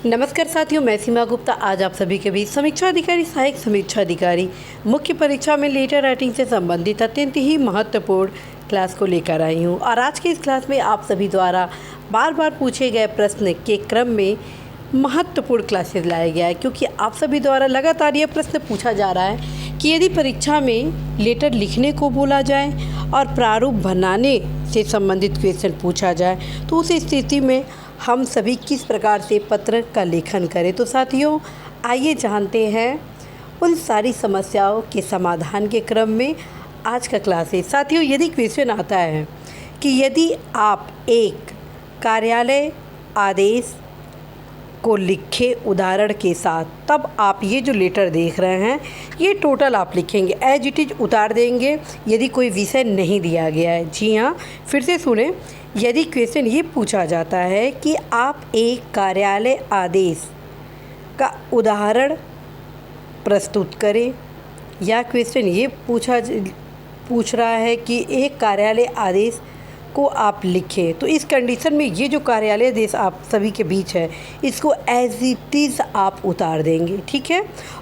नमस्कार साथियों, मैं सीमा गुप्ता आज आप सभी के बीच समीक्षा अधिकारी, सहायक समीक्षा अधिकारी मुख्य परीक्षा में लेटर राइटिंग से संबंधित अत्यंत ही महत्वपूर्ण क्लास को लेकर आई हूं। और आज की इस क्लास में आप सभी द्वारा बार बार पूछे गए प्रश्न के क्रम में महत्वपूर्ण क्लासेस लाया गया है, क्योंकि आप सभी द्वारा लगातार यह प्रश्न पूछा जा रहा है कि यदि परीक्षा में लेटर लिखने को बोला जाए और प्रारूप बनाने से संबंधित क्वेश्चन पूछा जाए तो उस स्थिति में हम सभी किस प्रकार से पत्र का लेखन करें। तो साथियों, आइए जानते हैं उन सारी समस्याओं के समाधान के क्रम में आज का क्लास है। साथियों, यदि क्वेश्चन आता है कि यदि आप एक कार्यालय आदेश को लिखे उदाहरण के साथ, तब आप ये जो लेटर देख रहे हैं ये टोटल आप लिखेंगे, एज इट इज उतार देंगे यदि कोई विषय नहीं दिया गया है। जी हाँ, फिर से सुने। यदि क्वेश्चन ये पूछा जाता है कि आप एक कार्यालय आदेश का उदाहरण प्रस्तुत करें, या क्वेश्चन ये पूछ रहा है कि एक कार्यालय आदेश को आप लिखें, तो इस कंडीशन में ये जो कार्यालय आदेश आप सभी के बीच है इसको एज इट इज़ आप उतार देंगे, ठीक है।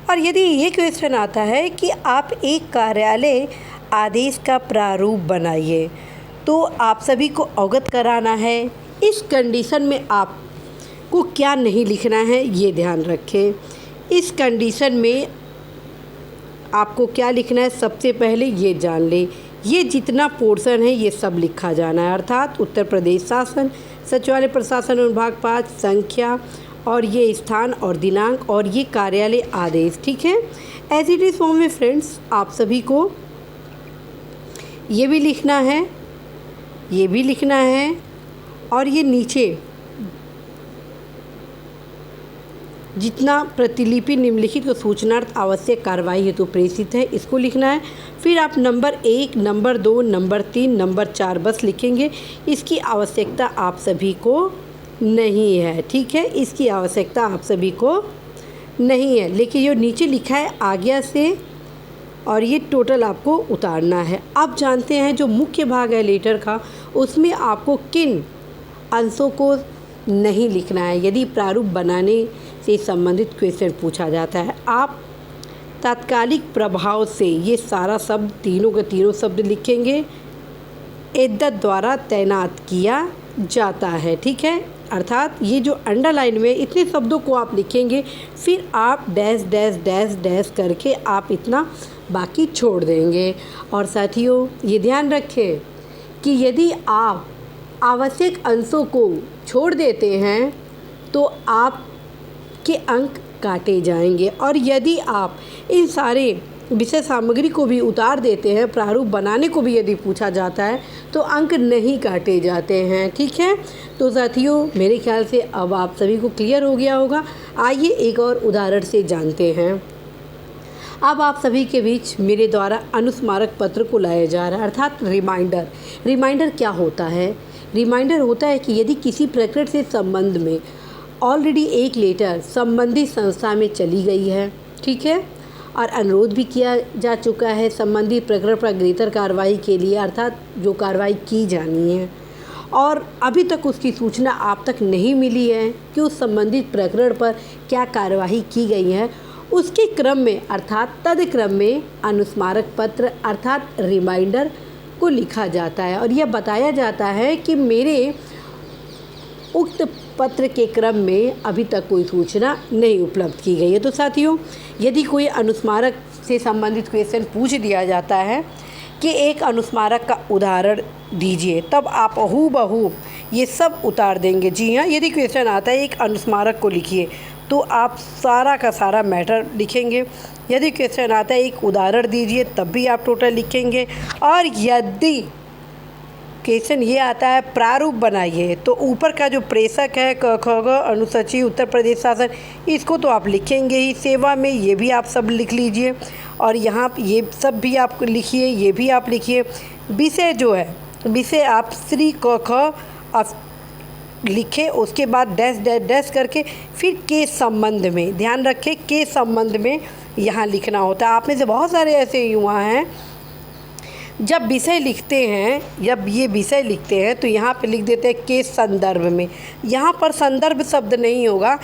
और यदि ये क्वेश्चन आता है कि आप एक कार्यालय आदेश का प्रारूप बनाइए, तो आप सभी को अवगत कराना है इस कंडीशन में आपको क्या नहीं लिखना है, ये ध्यान रखें। इस कंडीशन में आपको क्या लिखना है, सबसे पहले ये जान लें, ये जितना पोर्शन है ये सब लिखा जाना है, अर्थात उत्तर प्रदेश शासन सचिवालय प्रशासन विभाग 5 संख्या और ये स्थान और दिनांक और ये कार्यालय आदेश, ठीक है। एज इट इज़ फॉर्म में फ्रेंड्स आप सभी को ये भी लिखना है, ये भी लिखना है, और ये नीचे जितना प्रतिलिपि निम्नलिखित को सूचनार्थ आवश्यक कार्रवाई हेतु प्रेषित है इसको लिखना है। फिर आप नंबर 1, नंबर 2, नंबर 3, नंबर 4 बस लिखेंगे। इसकी आवश्यकता आप सभी को नहीं है, ठीक है, इसकी आवश्यकता आप सभी को नहीं है। लेकिन जो नीचे लिखा है आज्ञा से, और ये टोटल आपको उतारना है। अब जानते हैं जो मुख्य भाग है लेटर का, उसमें आपको किन अंशों को नहीं लिखना है यदि प्रारूप बनाने से संबंधित क्वेश्चन पूछा जाता है। आप तात्कालिक प्रभाव से ये सारा शब्द तीनों के तीनों शब्द लिखेंगे, इद्दत द्वारा तैनात किया जाता है, ठीक है। अर्थात ये जो अंडरलाइन में इतने शब्दों को आप लिखेंगे, फिर आप डैश डैश डैश डैश करके आप इतना बाकी छोड़ देंगे। और साथियों, ये ध्यान रखें कि यदि आप आवश्यक अंशों को छोड़ देते हैं तो आपके अंक काटे जाएंगे, और यदि आप इन सारे विषय सामग्री को भी उतार देते हैं, प्रारूप बनाने को भी यदि पूछा जाता है तो अंक नहीं काटे जाते हैं, ठीक है। तो साथियों, मेरे ख्याल से अब आप सभी को क्लियर हो गया होगा। आइए एक और उदाहरण से जानते हैं। अब आप सभी के बीच मेरे द्वारा अनुस्मारक पत्र को लाया जा रहा है, अर्थात रिमाइंडर। रिमाइंडर क्या होता है? रिमाइंडर होता है कि यदि किसी प्रकरण से संबंध में ऑलरेडी एक लेटर संबंधित संस्था में चली गई है, ठीक है, और अनुरोध भी किया जा चुका है संबंधित प्रकरण पर अग्रेतर कार्रवाई के लिए, अर्थात जो कार्रवाई की जानी है, और अभी तक उसकी सूचना आप तक नहीं मिली है कि उस संबंधित प्रकरण पर क्या कार्रवाई की गई है, उसके क्रम में अर्थात तदक्रम में अनुस्मारक पत्र अर्थात रिमाइंडर को लिखा जाता है, और यह बताया जाता है कि मेरे उक्त पत्र के क्रम में अभी तक कोई सूचना नहीं उपलब्ध की गई है। तो साथियों, यदि कोई अनुस्मारक से संबंधित क्वेश्चन पूछ दिया जाता है कि एक अनुस्मारक का उदाहरण दीजिए, तब आप हूबहू ये सब उतार देंगे। जी हाँ, यदि क्वेश्चन आता है एक अनुस्मारक को लिखिए, तो आप सारा का सारा मैटर लिखेंगे। यदि क्वेश्चन आता है एक उदाहरण दीजिए, तब भी आप टोटल लिखेंगे। और यदि क्वेश्चन ये आता है प्रारूप बनाइए, तो ऊपर का जो प्रेषक है क ख ग अनुसूची उत्तर प्रदेश शासन, इसको तो आप लिखेंगे ही। सेवा में ये भी आप सब लिख लीजिए, और यहाँ ये सब भी आप लिखिए, ये भी आप लिखिए। विषय जो है, विषय आप श्री क ख आप लिखे, उसके बाद डैश डैश डैश करके फिर के संबंध में, ध्यान रखें के संबंध में यहाँ लिखना होता है। आप में से बहुत सारे ऐसे युवा हैं जब विषय लिखते हैं, जब ये विषय लिखते हैं तो यहाँ पे लिख देते हैं के संदर्भ में। यहाँ पर संदर्भ शब्द नहीं होगा,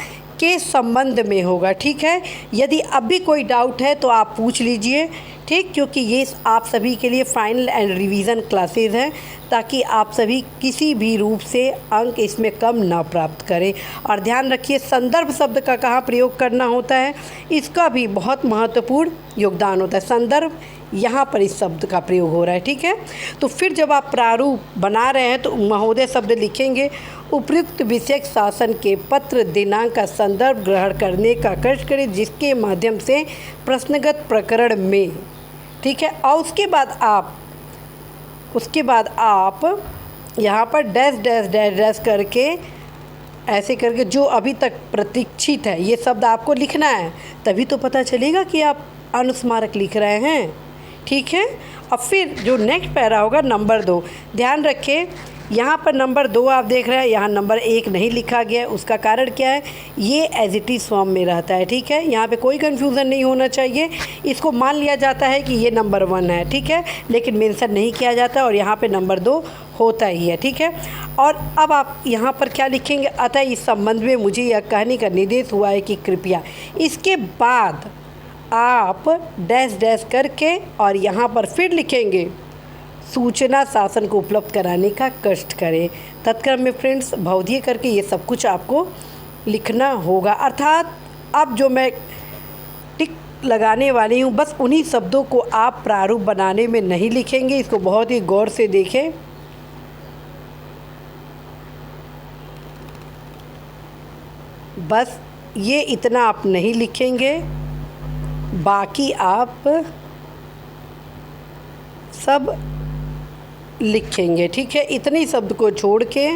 के संबंध में होगा। ठीक है, यदि अब भी कोई डाउट है तो आप पूछ लीजिए। ठीक, क्योंकि ये आप सभी के लिए फाइनल एंड रिवीजन क्लासेस हैं, ताकि आप सभी किसी भी रूप से अंक इसमें कम ना प्राप्त करें। और ध्यान रखिए, संदर्भ शब्द का कहाँ प्रयोग करना होता है, इसका भी बहुत महत्वपूर्ण योगदान होता है। संदर्भ यहाँ पर इस शब्द का प्रयोग हो रहा है। ठीक है, तो फिर जब आप प्रारूप बना रहे हैं तो महोदय शब्द लिखेंगे। उपयुक्त विषयक शासन के पत्र दिनांक का संदर्भ ग्रहण करने का कष्ट करें, जिसके माध्यम से प्रश्नगत प्रकरण में, ठीक है, और उसके बाद आप यहाँ पर डैश डैश डैश डैश करके ऐसे करके जो अभी तक प्रतीक्षित है ये शब्द आपको लिखना है, तभी तो पता चलेगा कि आप अनुस्मारक लिख रहे हैं। ठीक है, अब फिर जो नेक्स्ट पैरा होगा नंबर 2, ध्यान रखें यहाँ पर नंबर 2 आप देख रहे हैं, यहाँ नंबर 1 नहीं लिखा गया है। उसका कारण क्या है, ये एज इट इज़ फॉर्म में रहता है। ठीक है, यहाँ पे कोई कन्फ्यूज़न नहीं होना चाहिए। इसको मान लिया जाता है कि ये नंबर 1 है। ठीक है, लेकिन मेंशन नहीं किया जाता और यहाँ पे नंबर 2 होता ही है। ठीक है, और अब आप यहाँ पर क्या लिखेंगे, अतः इस संबंध में मुझे यह कहने का निर्देश हुआ है कि कृपया, इसके बाद आप डैश डैश करके और यहाँ पर फिर लिखेंगे सूचना शासन को उपलब्ध कराने का कष्ट करें। तत्क्रम में फ्रेंड्स भवदीय करके ये सब कुछ आपको लिखना होगा। अर्थात अब जो मैं टिक लगाने वाली हूँ, बस उन्हीं शब्दों को आप प्रारूप बनाने में नहीं लिखेंगे। इसको बहुत ही गौर से देखें। बस ये इतना आप नहीं लिखेंगे, बाकी आप सब लिखेंगे। ठीक है, इतने शब्द को छोड़ के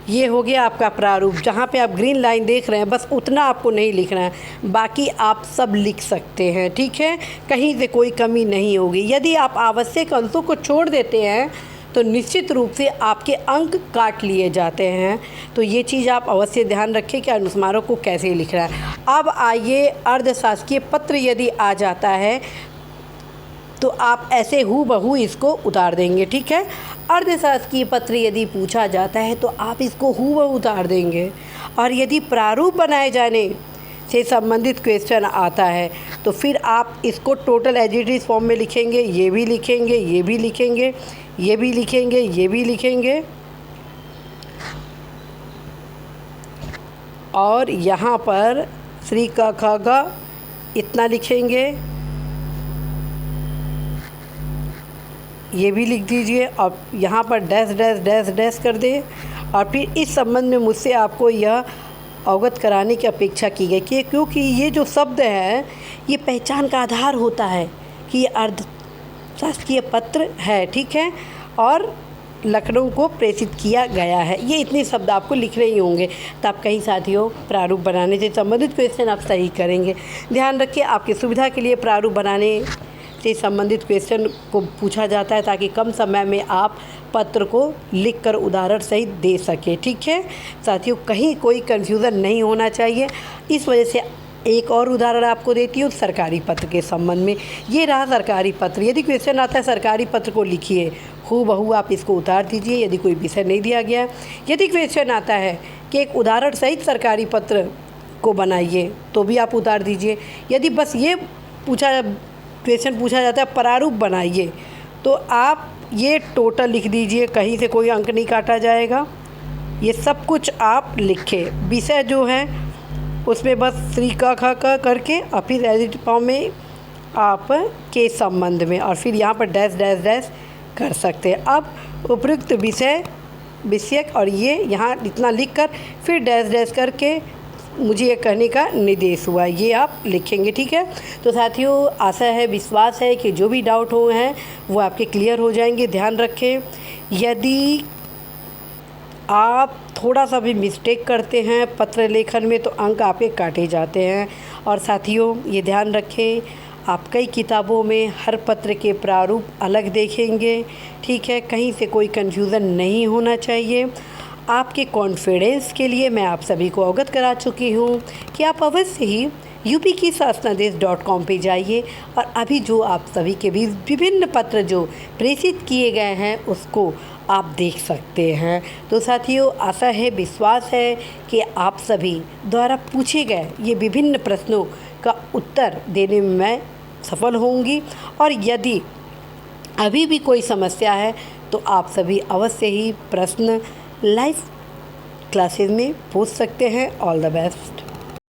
ये हो गया आपका प्रारूप। जहाँ पे आप ग्रीन लाइन देख रहे हैं, बस उतना आपको नहीं लिखना है, बाकी आप सब लिख सकते हैं। ठीक है, कहीं से कोई कमी नहीं होगी। यदि आप आवश्यक अंशों को छोड़ देते हैं तो निश्चित रूप से आपके अंक काट लिए जाते हैं। तो ये चीज़ आप अवश्य ध्यान रखें कि अनुस्मारक को कैसे लिखना है। अब आइए, अर्धशासकीय पत्र यदि आ जाता है तो आप ऐसे हूबहू इसको उतार देंगे। ठीक है, अर्धशासकीय पत्र यदि पूछा जाता है तो आप इसको हूबहू उतार देंगे। और यदि प्रारूप बनाए जाने से संबंधित क्वेश्चन आता है तो फिर आप इसको total as it is form में लिखेंगे। ये भी लिखेंगे, ये भी लिखेंगे, ये भी लिखेंगे, ये भी लिखेंगे, और यहाँ पर श्री क ख ग इतना लिखेंगे, ये भी लिख दीजिए। और यहाँ पर डैश डैश डैश डैश कर दें। और फिर इस संबंध में मुझसे आपको यह अवगत कराने की अपेक्षा की गई कि क्योंकि ये जो शब्द है ये पहचान का आधार होता है कि ये अर्धशासकीय पत्र है। ठीक है, और लखनऊ को प्रेषित किया गया है। ये इतने शब्द आपको लिखने ही होंगे, तब कहीं साथियों प्रारूप बनाने से संबंधित क्वेश्चन आप सही करेंगे। ध्यान रखिए, आपकी सुविधा के लिए प्रारूप बनाने से संबंधित क्वेश्चन को पूछा जाता है ताकि कम समय में आप पत्र को लिखकर उदाहरण सहित दे सके। ठीक है साथियों, कहीं कोई कन्फ्यूज़न नहीं होना चाहिए। इस वजह से एक और उदाहरण आपको देती हूँ सरकारी पत्र के संबंध में। ये रहा सरकारी पत्र। यदि क्वेश्चन आता है सरकारी पत्र को लिखिए, हूबहू आप इसको उतार दीजिए यदि कोई विषय नहीं दिया गया। यदि क्वेश्चन आता है कि एक उदाहरण सहित सरकारी पत्र को बनाइए, तो भी आप उतार दीजिए। यदि बस ये क्वेश्चन पूछा जाता है प्रारूप बनाइए, तो आप ये टोटल लिख दीजिए, कहीं से कोई अंक नहीं काटा जाएगा। ये सब कुछ आप लिखें। विषय जो है उसमें बस श्री क ख क करके और फिर एडिट फॉर्म में आप के संबंध में और फिर यहाँ पर डैश डैश डैश कर सकते हैं। अब उपयुक्त विषयक और ये यहाँ इतना लिखकर फिर डैश डैश करके मुझे ये कहने का निर्देश हुआ, ये आप लिखेंगे। ठीक है, तो साथियों आशा है, विश्वास है कि जो भी डाउट हुए हैं वो आपके क्लियर हो जाएंगे। ध्यान रखें, यदि आप थोड़ा सा भी मिस्टेक करते हैं पत्र लेखन में तो अंक आपके काटे जाते हैं। और साथियों ये ध्यान रखें, आप कई किताबों में हर पत्र के प्रारूप अलग देखेंगे। ठीक है, कहीं से कोई कन्फ्यूज़न नहीं होना चाहिए। आपके कॉन्फिडेंस के लिए मैं आप सभी को अवगत करा चुकी हूँ कि आप अवश्य ही upkisandesh.com पे जाइए और अभी जो आप सभी के भी विभिन्न पत्र जो प्रेषित किए गए हैं उसको आप देख सकते हैं। तो साथियों, आशा है, विश्वास है कि आप सभी द्वारा पूछे गए ये विभिन्न प्रश्नों का उत्तर देने में मैं सफल होंगी। और यदि अभी भी कोई समस्या है तो आप सभी अवश्य ही प्रश्न लाइव क्लासेस में पूछ सकते हैं। All the best.